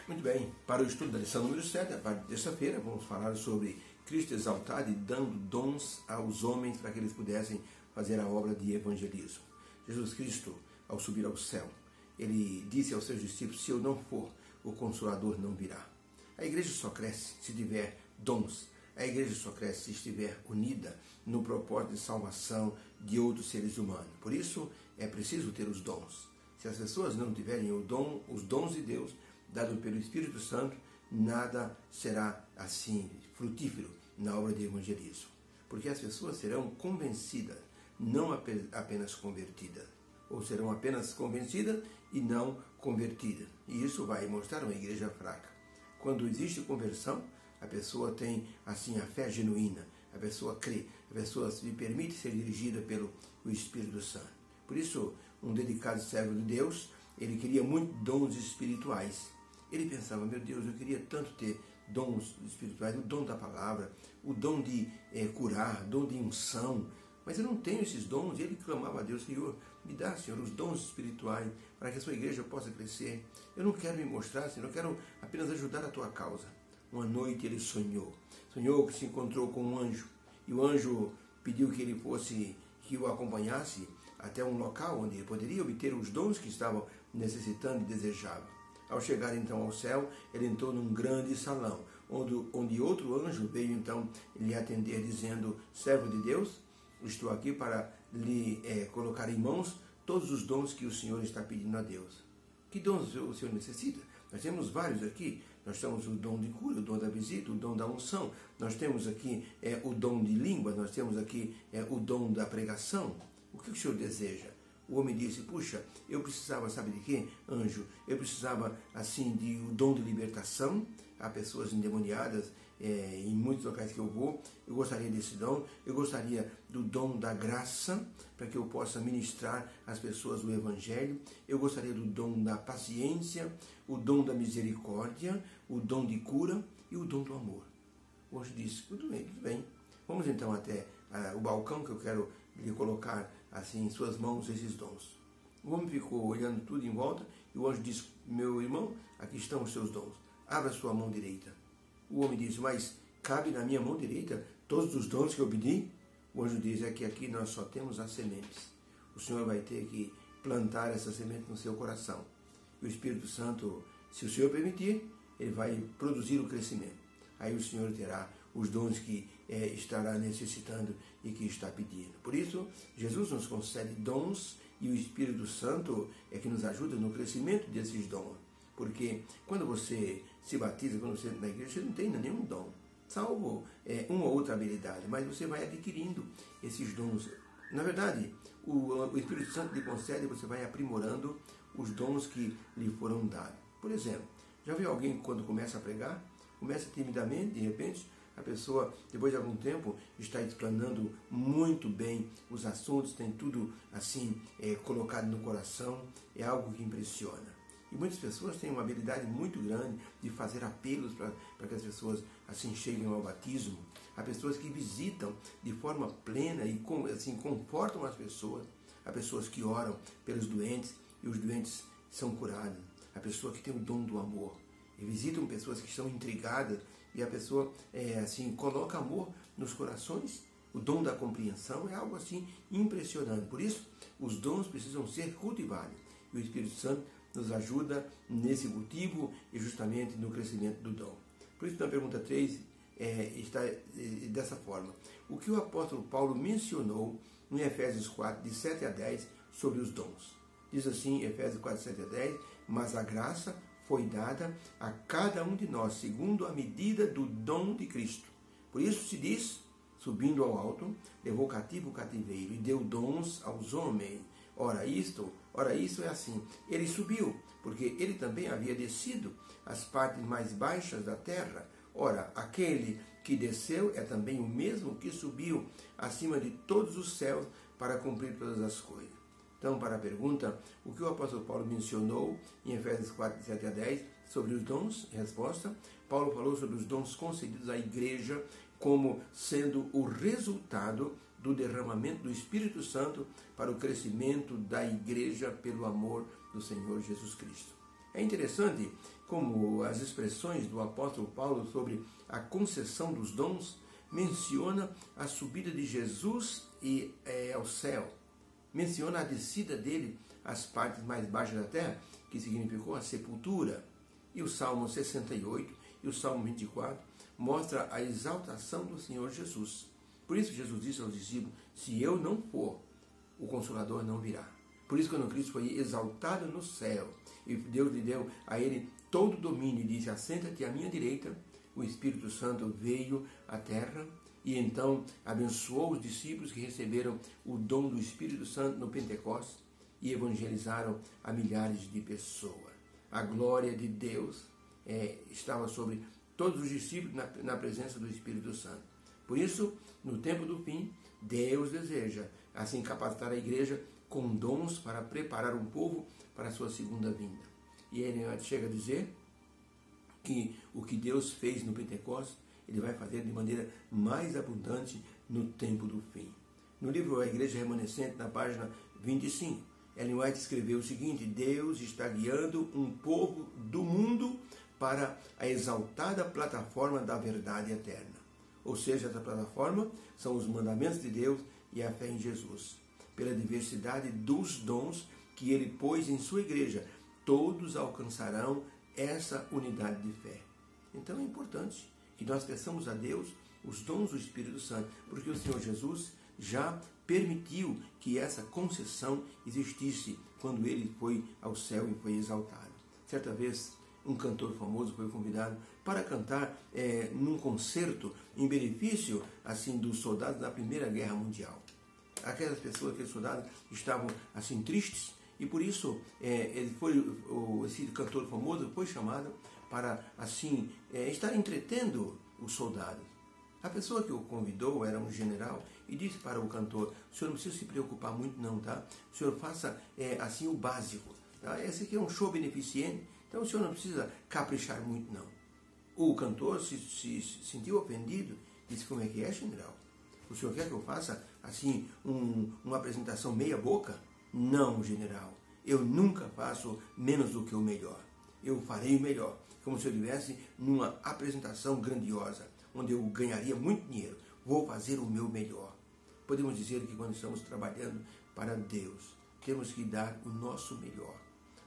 Muito bem, para o estudo da lição número 7, a partir de terça-feira, vamos falar sobre Cristo exaltado e dando dons aos homens para que eles pudessem fazer a obra de evangelismo. Jesus Cristo, ao subir ao céu, ele disse aos seus discípulos: se eu não for, o Consolador não virá. A igreja só cresce se tiver dons. A igreja só cresce se estiver unida no propósito de salvação de outros seres humanos. Por isso, é preciso ter os dons. Se as pessoas não tiverem os dons de Deus, dado pelo Espírito Santo, nada será assim frutífero na obra de evangelismo. Porque as pessoas serão convencidas, não apenas convertidas. Ou serão apenas convencidas e não convertidas. E isso vai mostrar uma igreja fraca. Quando existe conversão, a pessoa tem assim a fé genuína, a pessoa crê, a pessoa se permite ser dirigida pelo Espírito Santo. Por isso, um dedicado servo de Deus, ele queria muito dons espirituais. Ele pensava: meu Deus, eu queria tanto ter dons espirituais, o dom da palavra, o dom de curar, o dom de unção, mas eu não tenho esses dons. E ele clamava a Deus: Senhor, me dá, Senhor, os dons espirituais para que a sua igreja possa crescer. Eu não quero me mostrar, Senhor, eu quero apenas ajudar a tua causa. Uma noite ele sonhou que se encontrou com um anjo, e o anjo pediu que ele fosse, que o acompanhasse até um local onde ele poderia obter os dons que estavam necessitando e desejava. Ao chegar então ao céu, ele entrou num grande salão, onde outro anjo veio então lhe atender, dizendo: servo de Deus, estou aqui para lhe colocar em mãos todos os dons que o Senhor está pedindo a Deus. Que dons o Senhor necessita? Nós temos vários aqui. Nós temos o dom de cura, o dom da visita, o dom da unção. Nós temos aqui o dom de língua, nós temos aqui o dom da pregação. O que o Senhor deseja? O homem disse: puxa, eu precisava, sabe de quê, anjo? Eu precisava, assim, de o dom de libertação. Há pessoas endemoniadas em muitos locais que eu vou. Eu gostaria desse dom. Eu gostaria do dom da graça, para que eu possa ministrar às pessoas o Evangelho. Eu gostaria do dom da paciência, o dom da misericórdia, o dom de cura e o dom do amor. O anjo disse: tudo bem. Vamos então até o balcão, que eu quero lhe colocar assim em suas mãos esses dons. O homem ficou olhando tudo em volta e o anjo disse: meu irmão, aqui estão os seus dons. Abra sua mão direita. O homem disse: mas cabe na minha mão direita todos os dons que eu pedi? O anjo diz: é que aqui nós só temos as sementes. O Senhor vai ter que plantar essa semente no seu coração. E o Espírito Santo, se o Senhor permitir, ele vai produzir o crescimento. Aí o Senhor terá os dons que estará necessitando e que está pedindo. Por isso, Jesus nos concede dons e o Espírito Santo é que nos ajuda no crescimento desses dons. Porque quando você se batiza, quando você entra na igreja, você não tem nenhum dom, salvo uma ou outra habilidade, mas você vai adquirindo esses dons. Na verdade, o Espírito Santo lhe concede e você vai aprimorando os dons que lhe foram dados. Por exemplo, já viu alguém que quando começa a pregar, começa timidamente, de repente, a pessoa, depois de algum tempo, está explanando muito bem os assuntos, tem tudo assim colocado no coração, é algo que impressiona. E muitas pessoas têm uma habilidade muito grande de fazer apelos para que as pessoas assim cheguem ao batismo. Há pessoas que visitam de forma plena e assim confortam as pessoas. Há pessoas que oram pelos doentes e os doentes são curados. Há pessoas que têm o dom do amor e visitam pessoas que estão intrigadas e a pessoa assim coloca amor nos corações. O dom da compreensão é algo assim impressionante. Por isso, os dons precisam ser cultivados. E o Espírito Santo nos ajuda nesse cultivo e justamente no crescimento do dom. Por isso, na pergunta 3, está dessa forma: o que o apóstolo Paulo mencionou em Efésios 4, de 7 a 10, sobre os dons? Diz assim, Efésios 4, 7 a 10, mas a graça foi dada a cada um de nós, segundo a medida do dom de Cristo. Por isso se diz: subindo ao alto, levou cativo o cativeiro e deu dons aos homens. Ora, isso é assim. Ele subiu, porque ele também havia descido às partes mais baixas da terra. Ora, aquele que desceu é também o mesmo que subiu acima de todos os céus para cumprir todas as coisas. Então, para a pergunta, o que o apóstolo Paulo mencionou em Efésios 4, 7 a 10 sobre os dons? Resposta: Paulo falou sobre os dons concedidos à igreja como sendo o resultado do derramamento do Espírito Santo para o crescimento da igreja pelo amor do Senhor Jesus Cristo. É interessante como as expressões do apóstolo Paulo sobre a concessão dos dons menciona a subida de Jesus ao céu, menciona a descida dele às partes mais baixas da terra, que significou a sepultura. E o Salmo 68 e o Salmo 24 mostra a exaltação do Senhor Jesus. Por isso Jesus disse aos discípulos, se eu não for, o Consolador não virá. Por isso, quando Cristo foi exaltado no céu, e Deus lhe deu a ele todo o domínio, e disse, assenta-te à minha direita, o Espírito Santo veio à terra, e então abençoou os discípulos que receberam o dom do Espírito Santo no Pentecostes, e evangelizaram a milhares de pessoas. A glória de Deus estava sobre todos os discípulos na presença do Espírito Santo. Por isso, no tempo do fim, Deus deseja assim capacitar a igreja com dons para preparar um povo para a sua segunda vinda. E ele chega a dizer que o que Deus fez no Pentecostes, ele vai fazer de maneira mais abundante no tempo do fim. No livro A Igreja Remanescente, na página 25, Ellen White escreveu o seguinte, Deus está guiando um povo do mundo para a exaltada plataforma da verdade eterna. Ou seja, essa plataforma são os mandamentos de Deus e a fé em Jesus. Pela diversidade dos dons que ele pôs em sua igreja, todos alcançarão essa unidade de fé. Então é importante que nós peçamos a Deus os dons do Espírito Santo, porque o Senhor Jesus já permitiu que essa concessão existisse quando ele foi ao céu e foi exaltado. Certa vez, um cantor famoso foi convidado para cantar num concerto em benefício assim dos soldados da Primeira Guerra Mundial. Aquelas pessoas, aqueles soldados estavam assim tristes e por isso esse cantor famoso foi chamado para assim estar entretendo os soldados. A pessoa que o convidou era um general e disse para o cantor, o senhor não precisa se preocupar muito não, tá? O senhor faça assim o básico. Tá? Esse aqui é um show beneficente, então o senhor não precisa caprichar muito não. O cantor se sentiu ofendido, disse, como é que é, general? O senhor quer que eu faça assim uma apresentação meia boca? Não, general, eu nunca faço menos do que o melhor. Eu farei o melhor, como se eu estivesse numa apresentação grandiosa, onde eu ganharia muito dinheiro. Vou fazer o meu melhor. Podemos dizer que quando estamos trabalhando para Deus, temos que dar o nosso melhor,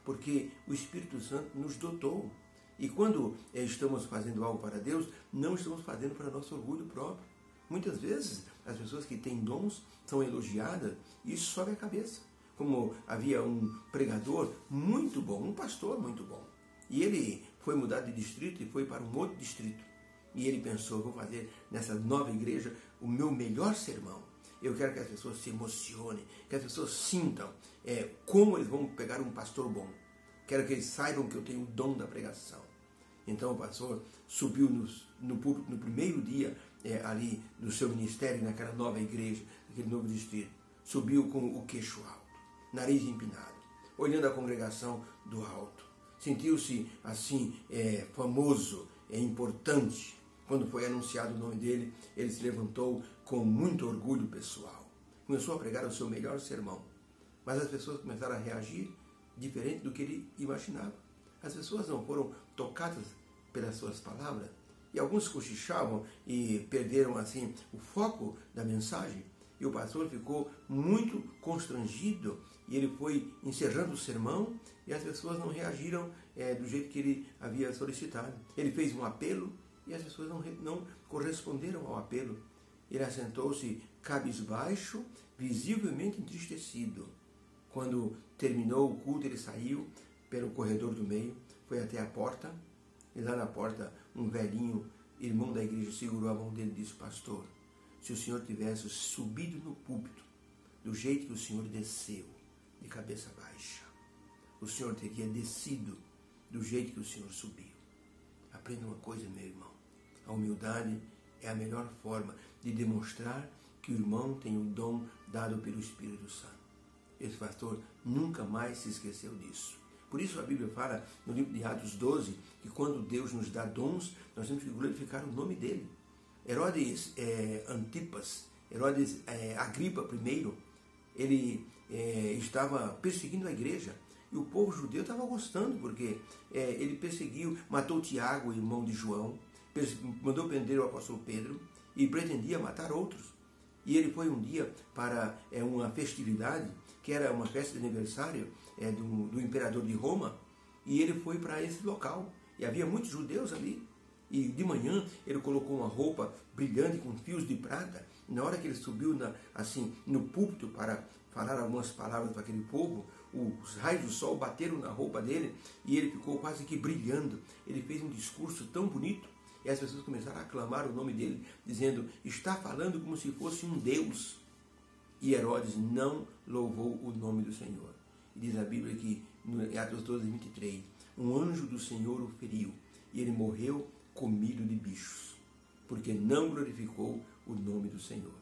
porque o Espírito Santo nos dotou. E quando estamos fazendo algo para Deus, não estamos fazendo para nosso orgulho próprio. Muitas vezes, as pessoas que têm dons são elogiadas e isso sobe a cabeça. Como havia um pregador muito bom, um pastor muito bom, e ele foi mudar de distrito e foi para um outro distrito. E ele pensou, vou fazer nessa nova igreja o meu melhor sermão. Eu quero que as pessoas se emocionem, que as pessoas sintam como eles vão pegar um pastor bom. Quero que eles saibam que eu tenho o dom da pregação. Então o pastor subiu no púlpito no primeiro dia ali do seu ministério, naquela nova igreja, naquele novo distrito. Subiu com o queixo alto, nariz empinado, olhando a congregação do alto. Sentiu-se assim famoso, importante. Quando foi anunciado o nome dele, ele se levantou com muito orgulho pessoal. Começou a pregar o seu melhor sermão. Mas as pessoas começaram a reagir diferente do que ele imaginava. As pessoas não foram tocadas pelas suas palavras. E alguns cochichavam e perderam assim o foco da mensagem. E o pastor ficou muito constrangido. E ele foi encerrando o sermão e as pessoas não reagiram do jeito que ele havia solicitado. Ele fez um apelo e as pessoas não corresponderam ao apelo. Ele assentou-se cabisbaixo, visivelmente entristecido. Quando terminou o culto, ele saiu pelo corredor do meio, foi até a porta, e lá na porta um velhinho, irmão da igreja, segurou a mão dele e disse, pastor, se o senhor tivesse subido no púlpito do jeito que o senhor desceu, de cabeça baixa, o senhor teria descido do jeito que o senhor subiu. Aprenda uma coisa, meu irmão, a humildade é a melhor forma de demonstrar que o irmão tem o dom dado pelo Espírito Santo. Esse pastor nunca mais se esqueceu disso. Por isso a Bíblia fala no livro de Atos 12, que quando Deus nos dá dons, nós temos que glorificar o nome dele. Herodes Antipas, Herodes Agripa I, ele estava perseguindo a igreja. E o povo judeu estava gostando, porque ele perseguiu, matou Tiago, irmão de João, mandou prender o apóstolo Pedro e pretendia matar outros. E ele foi um dia para uma festividade, que era uma festa de aniversário do imperador de Roma, e ele foi para esse local. E havia muitos judeus ali. E de manhã ele colocou uma roupa brilhante com fios de prata. E na hora que ele subiu no púlpito para falar algumas palavras para aquele povo, os raios do sol bateram na roupa dele e ele ficou quase que brilhando. Ele fez um discurso tão bonito e as pessoas começaram a aclamar o nome dele, dizendo: está falando como se fosse um Deus. E Herodes não louvou o nome do Senhor. E diz a Bíblia que, em Atos 12, 23, um anjo do Senhor o feriu e ele morreu comido de bichos, porque não glorificou o nome do Senhor.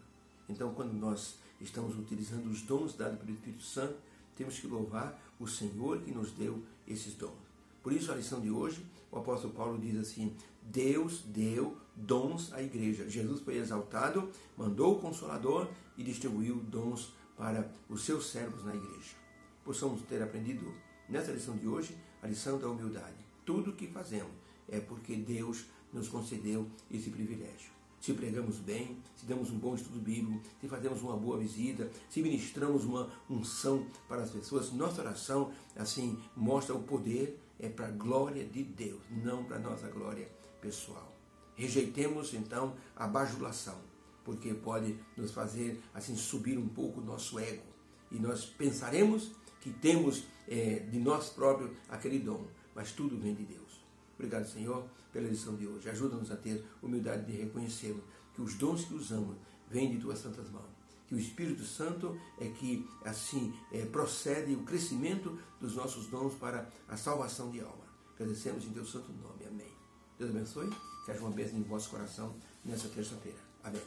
Então, quando nós estamos utilizando os dons dados pelo Espírito Santo, temos que louvar o Senhor que nos deu esses dons. Por isso, a lição de hoje, o apóstolo Paulo diz assim: Deus deu dons à igreja. Jesus foi exaltado, mandou o Consolador e distribuiu dons para os seus servos na igreja. Possamos ter aprendido nessa lição de hoje a lição da humildade. Tudo o que fazemos é porque Deus nos concedeu esse privilégio. Se pregamos bem, se damos um bom estudo bíblico, se fazemos uma boa visita, se ministramos uma unção para as pessoas, nossa oração assim mostra o poder para a glória de Deus, não para a nossa glória pessoal. Rejeitemos então a bajulação, porque pode nos fazer assim subir um pouco o nosso ego e nós pensaremos que temos de nós próprios aquele dom, mas tudo vem de Deus. Obrigado, Senhor, pela lição de hoje. Ajuda-nos a ter humildade de reconhecermos que os dons que usamos vêm de Tuas santas mãos. Que o Espírito Santo é que, assim, procede o crescimento dos nossos dons para a salvação de alma. Agradecemos em Teu santo nome. Amém. Deus abençoe. Que haja uma bênção em vosso coração nessa terça-feira. Amém.